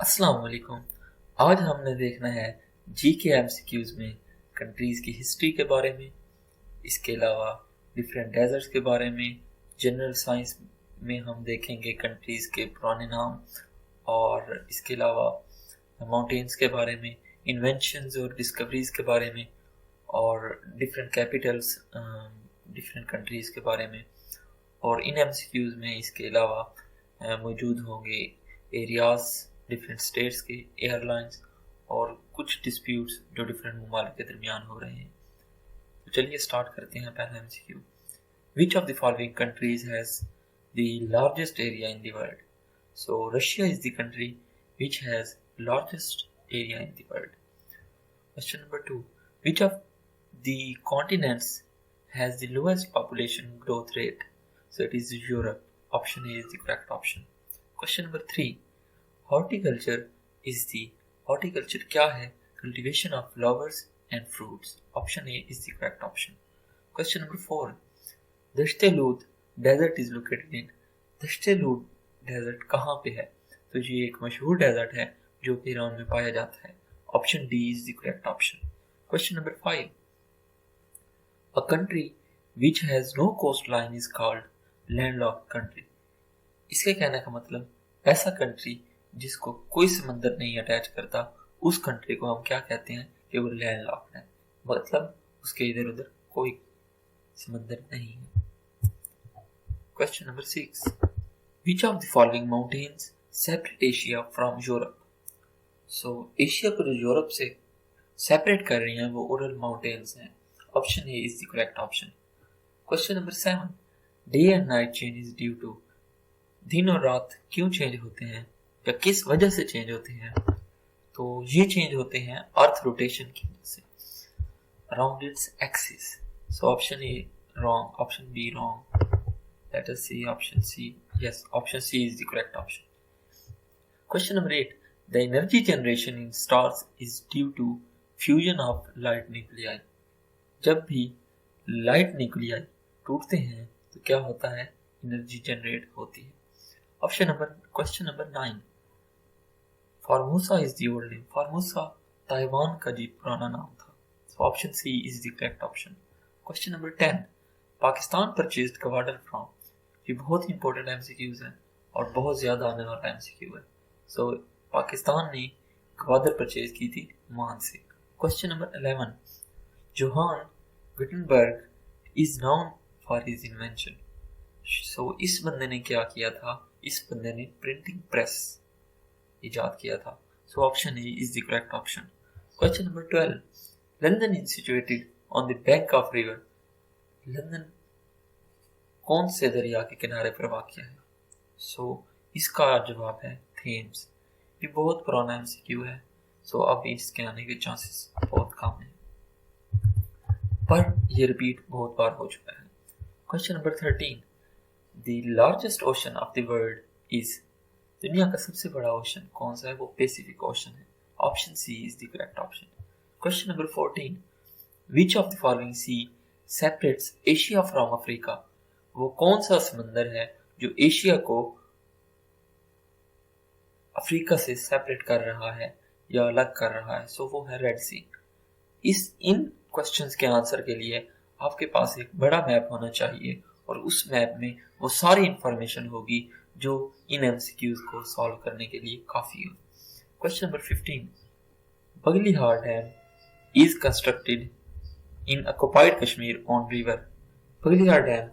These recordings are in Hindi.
अस्सलाम वालेकुम। आज हमने देखना है जीके एमसीक्यूज में कंट्रीज़ की हिस्ट्री के बारे में, इसके अलावा डिफरेंट डेजर्ट्स के बारे में। जनरल साइंस में हम देखेंगे कंट्रीज़ के पुराने नाम, और इसके अलावा माउंटेन्स के बारे में, इन्वेंशंस और डिस्कवरीज के बारे में, और डिफरेंट कैपिटल्स डिफरेंट कंट्रीज़ के बारे में। और इन एमसीक्यूज में इसके अलावा मौजूद होंगे एरियाज डिफरेंट स्टेट्स के, एयरलाइंस और कुछ डिस्प्यूट्स जो डिफरेंट ममालिक के दरमियान हो रहे हैं। तो चलिए स्टार्ट करते हैं पहला MCQ. Which of the following countries has the largest area in the world? So Russia is the country which has largest area in the world. Question number 2, which of the continents has the lowest population growth rate? So it is Europe. Option A is the correct option. Question number 3. Horticulture क्या है? Cultivation of flowers and fruits. Option A is the correct option. Question number 4. दश्त-ए-लूद desert is located in. दश्त-ए-लूद desert कहाँ पे है? तो ये एक मशहूर desert है जो कि ईरान में पाया जाता है. Option D is the correct option. Question number 5. A country which has no coastline is called landlocked country. इसके कहने का मतलब ऐसा कंट्री जिसको कोई समंदर नहीं अटैच करता, उस कंट्री को हम क्या कहते हैं कि वो लैंडलॉक्ड है, मतलब उसके इधर उधर कोई समंदर नहीं है। Question number 6, which of the following mountains separate Asia from Europe? So Asia को जो यूरोप से सेपरेट कर रही हैं वो उरल माउंटेन्स हैं। Option A is the correct option. Question number 7, day and night change is due to. दिन और रात क्यों चेंज होते हैं या किस वजह से चेंज होते हैं? तो ये चेंज होते हैं अर्थ रोटेशन की वजह से around its axis. So option A wrong, option B wrong, let us see option C. Yes, option C is the correct option. Question number 8, the energy generation in stars is due to fusion of light nuclei. जब भी लाइट न्यूक्लियाई टूटते हैं तो क्या होता है? एनर्जी जनरेट होती है। Question number 9, Formosa is the old name. Formosa Taiwan का जी पुराना नाम था। So option C is the correct option. Question number 10, Pakistan purchased Gwadar from. ये बहुत ही इंपॉर्टेंट एमसीक्यूज है और बहुत ज्यादा आने वाला एमसीक्यू है। सो पाकिस्तान ने गवादर परचेज की थी मान से। Question number 11, Johann Gutenberg is known for his invention. So इस बंदे ने क्या किया था? इस बंदे ने प्रिंटिंग प्रेस इजाद किया था। So option A is the correct option. Question number 12, London is situated on the bank of river. London कौन से दरिया के किनारे पर वाक़या है? सो इसका जवाब है थेम्स। ये बहुत पुराना एमसीक्यू है, सो अब इसके आने के चांसेस बहुत कम है, पर ये रिपीट बहुत बार हो चुका है। Question number 13, the largest ocean of the world is. दुनिया का सबसे बड़ा ओशन कौन सा है? वो पैसिफिक ओशन है। Option C is the correct option. Question number 14, which of the following sea separates Asia from Africa. वो कौन सा समंदर है जो एशिया को अफ्रीका से सेपरेट कर रहा है या अलग कर रहा है? सो वो है रेड सी। इन क्वेश्चंस के आंसर के लिए आपके पास एक बड़ा मैप होना चाहिए और उस मैप में वो सारी इंफॉर्मेशन होगी जो इन एमसीक्यूज को सॉल्व करने के लिए काफी हो। Question number 15, Baglihar dam is constructed in occupied Kashmir on river. Baglihar dam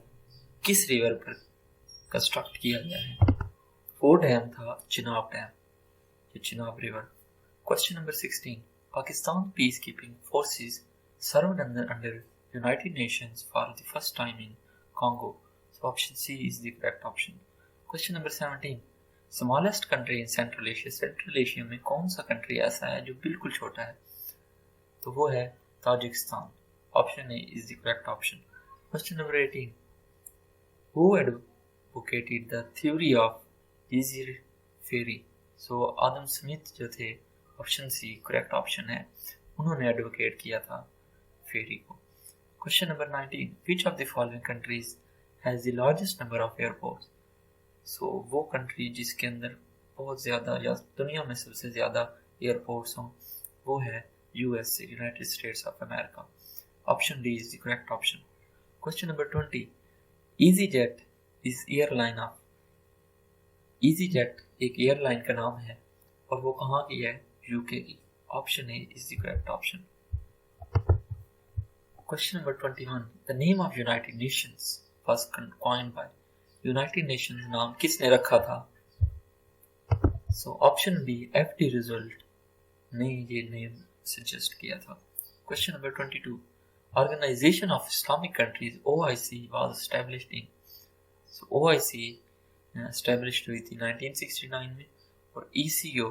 किस रिवर पर कंस्ट्रक्ट किया गया है? वो डैम था चिनाब डैम, ये Chenab river. Question number 16, Pakistan peace keeping forces served under United Nations for the first time in Congo. So option C is the correct option. Question number 17, smallest country in Central Asia. Central Asia में कौन सा कंट्री ऐसा है जो बिल्कुल छोटा है? तो वो है Tajikistan. Option A is the correct option. Question number 18, who advocated the theory of easier ferry? So Adam Smith जो थे, ऑप्शन सी करेक्ट ऑप्शन है, उन्होंने एडवोकेट किया था फेरी को। Question number 19, which of the following countries has the largest number of airports? So वो कंट्री जिसके अंदर बहुत ज़्यादा या दुनिया में सबसे ज़्यादा एयरपोर्ट्स हों, वो है US, United states of America. Option D is the correct option. Question number 20, EasyJet is airline of, EasyJet एक एयरलाइन का नाम है और वो कहाँ की है? यूके की। Option A is the correct option. Question number 21, the name of United Nations was coined by, United Nations नाम किसने रखा था? So option B FD Roosevelt ने ये नेम सजेस्ट किया था। Question number 22, organisation of Islamic countries OIC was established in, so OIC establish हुई थी 1969 में और ECO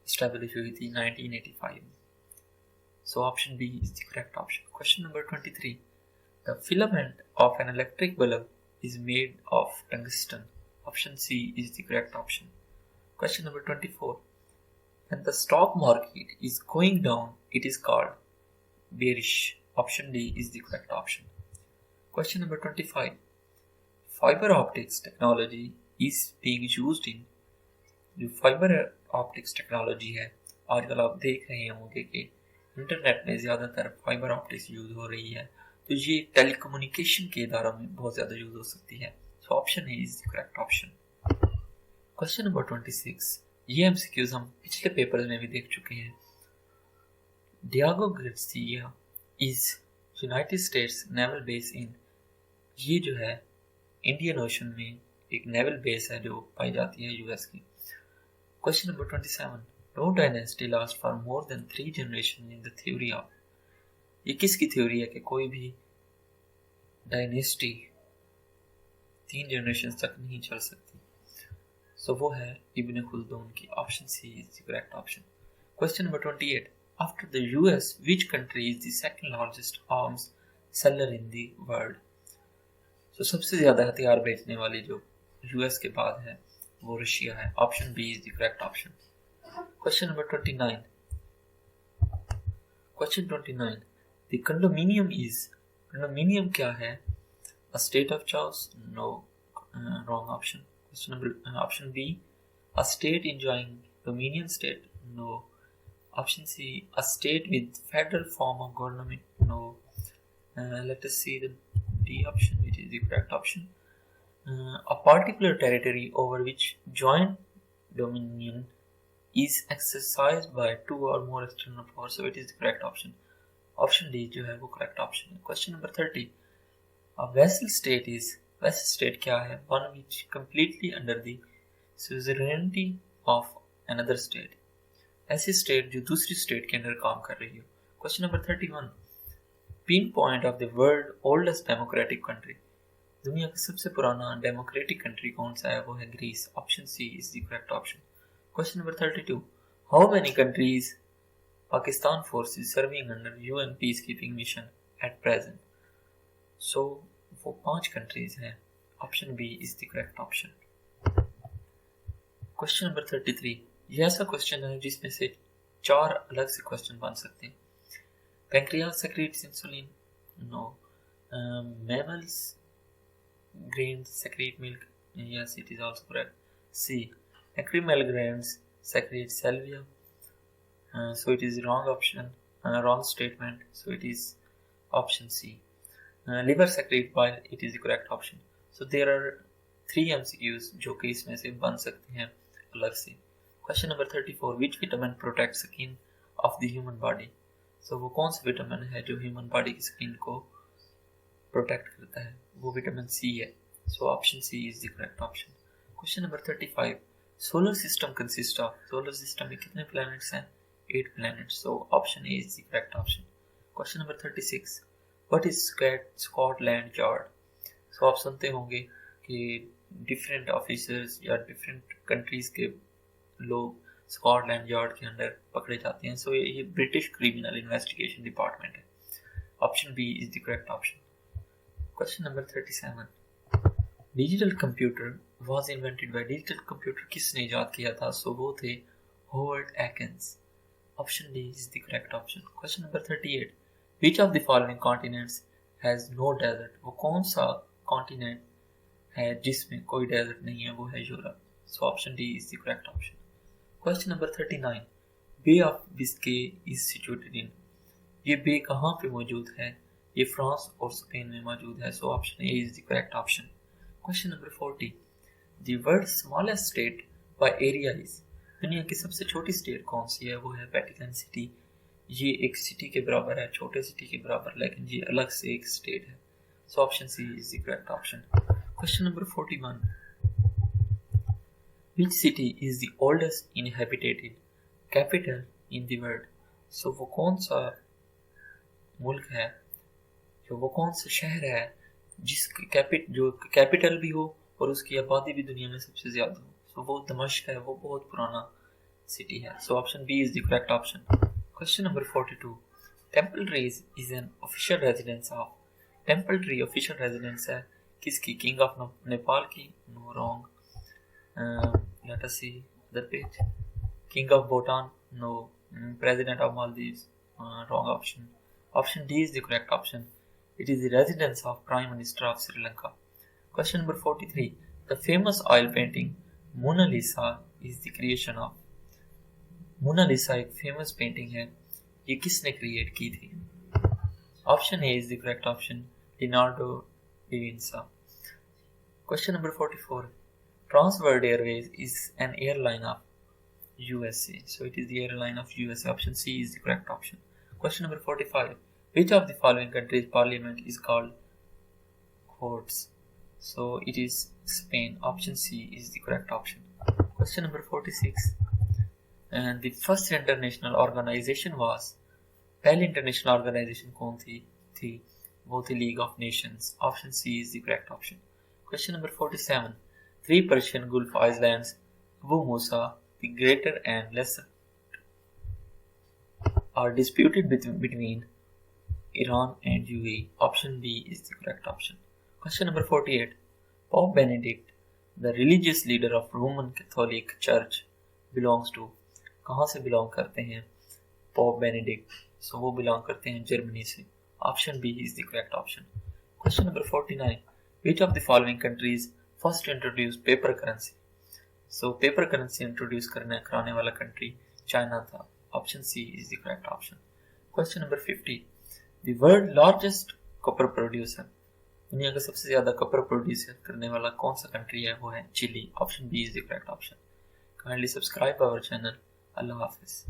एस्टैब्लिश हुई थी 1985 में। So option B is the correct option. Question number 23, the filament of an electric bulb is made of tungsten. Option C is the correct option. Question number 24, when the stock market is going down, it is called bearish. Option D is the correct option. Question number 25, fiber optics technology is being used in, जो फाइबर ऑप्टिक्स टेक्नोलॉजी है, आजकल आप देख रहे होंगे कि इंटरनेट में ज़्यादातर फाइबर ऑप्टिक्स यूज़ हो रही है, तो ये टेलीकम्युनिकेशन के इदारों में बहुत ज़्यादा यूज़ हो सकती है। So option A is the correct option. Question number 26, ये MCQs हम पिछले पेपर्स में भी देख चुके हैं। Diego Garcia is United states naval base in, ये जो है इंडियन ओशन में एक नेवल बेस है जो पाई जाती है US की। Question number 27, no dynasty last for more than 3 generation in the theory of, ये किसकी थ्योरी है कि कोई भी डायनेस्टी 3 जनरेशन तक नहीं चल सकती? सो वो है इब्न खुल्दून की। Option C is the correct option. Question number 28, after the US which country is the second largest arms seller in the world? So सबसे ज्यादा हथियार बेचने वाली जो US के बाद है वो रशिया है। Option B is the correct option. Question number 29, question 29, the condominium is, condominium क्या है? A state of choice? No, wrong option. Option B, a state enjoying dominion state? No. Option C, a state with federal form of government? No. Let us see the D option, which is the correct option. A particular territory over which joint dominion is exercised by 2 or more external powers, so it is the correct option. Option D जो है वो correct option है। Question number 30, a vassal state is, vassal state क्या है? One which completely under the suzerainty of another state, ऐसी स्टेट जो दूसरी स्टेट के अंडर काम कर रही हो। Question number 31, pin point of the world oldest democratic country, दुनिया का सबसे पुराना डेमोक्रेटिक कंट्री कौन सा है? वो है Greece. Option C is the correct option. Question number 32, how many countries Pakistan forces serving under UN peace keeping mission at present? So वो 5 कंट्रीज हैं। Option B is the correct option. Question number 33, ये ऐसा क्वेश्चन है जिसमें से 4 अलग से क्वेश्चन बन सकते हैं। Pancreas secretes insulin? No. Mammals glands secrete milk? Yes, it is also correct. C, lacrimal glands secrete saliva? So it is wrong option, wrong statement, so it is option C. Liver secrete bile, it is the correct option. So there are 3 MCQs जो कि इसमें से बन सकते हैं अलग से। Question number 34, which vitamin protect skin of the human body? So वो कौन सा विटामिन है जो ह्यूमन बॉडी की स्किन को प्रोटेक्ट करता है? वो विटामिन सी है। So option C is the correct option. Question number 35, solar system consist of, solar system में कितने प्लैनेट्स हैं? 8 planets. So option A is the correct option. Question number 36, what is Scotland yard? सो आप सुनते होंगे कि डिफरेंट ऑफिसर्स या डिफरेंट कंट्रीज के लोग स्कॉटलैंड यार्ड के अंदर पकड़े जाते हैं। सो ये ब्रिटिश क्रिमिनल इन्वेस्टिगेशन डिपार्टमेंट है। Option B is the correct option. Question number 37, digital computer was invented by, digital computer किसने इजाद किया था? सो वो थे Howard Aikens. Option D is the correct option. Question number 38, Which of the following continents has no desert? वो कौन सा कॉन्टिनेंट है जिसमें कोई डेजर्ट नहीं है? वो है Europe. So option D is the correct option. Question number 39. Bay of Biscay is situated in. ये बे कहाँ पे मौजूद है? ये फ्रांस और स्पेन में मौजूद है. So option A is the correct option. Question number 40. The world's smallest state by area is. दुनिया की सबसे छोटी स्टेट कौन सी है? वो है वेटिकन सिटी. ये एक सिटी के बराबर है, छोटे सिटी के बराबर, लेकिन ये अलग से एक स्टेट है. So option C is the correct option. Question number 41. Which city is the oldest inhabited capital in the world? So वो कौन सा मुल्क है, जो वो कौन सा शहर है जिसकी जो कैपिटल भी हो और उसकी आबादी भी दुनिया में सबसे ज्यादा हो? So वो दमिश्क है, वो बहुत पुराना सिटी है. So option B is the correct option. Question number 42. Temple Tree is an official residence of. Temple Tree official residence है किसकी? King of Nepal की? No, wrong. Let us see the page. King of Bhutan? No. President of Maldives? Wrong option. Option D is the correct option. It is the residence of Prime Minister of Sri Lanka. Question number 43. The famous oil painting Mona Lisa is the creation of. Mona Lisa एक famous painting है, ये किसने create की थी? Option A is the correct option. Leonardo da Vinci. Question number 44. Transworld Airways is an airline of USA. So it is the airline of USA. Option C is the correct option. Question number 45. Which of the following countries' parliament is called courts? So it is Spain. Option C is the correct option. Question number 46. And the first international organization was. पहली international organization कौन थी? वो थी League of Nations. Option C is the correct option. Question number 47. Three Persian Gulf islands, Abu Musa, the Greater and Lesser, are disputed between Iran and UAE. Option B is the correct option. Question number 48. Pope Benedict, the religious leader of Roman Catholic Church, belongs to. कहाँ से belong करते हैं Pope Benedict? So वो belong करते हैं जर्मनी से. Option B is the correct option. Question number 49. Which of the following countries first introduced paper currency? So paper currency introduce कराने वाला country China था. Option C is the correct option. Question number 50. The world largest copper producer. दुनिया का सबसे ज्यादा कॉपर प्रोड्यूस करने वाला कौन सा कंट्री है? वो है chilli. Option B is the correct option. Kindly subscribe our channel. Allah Hafiz.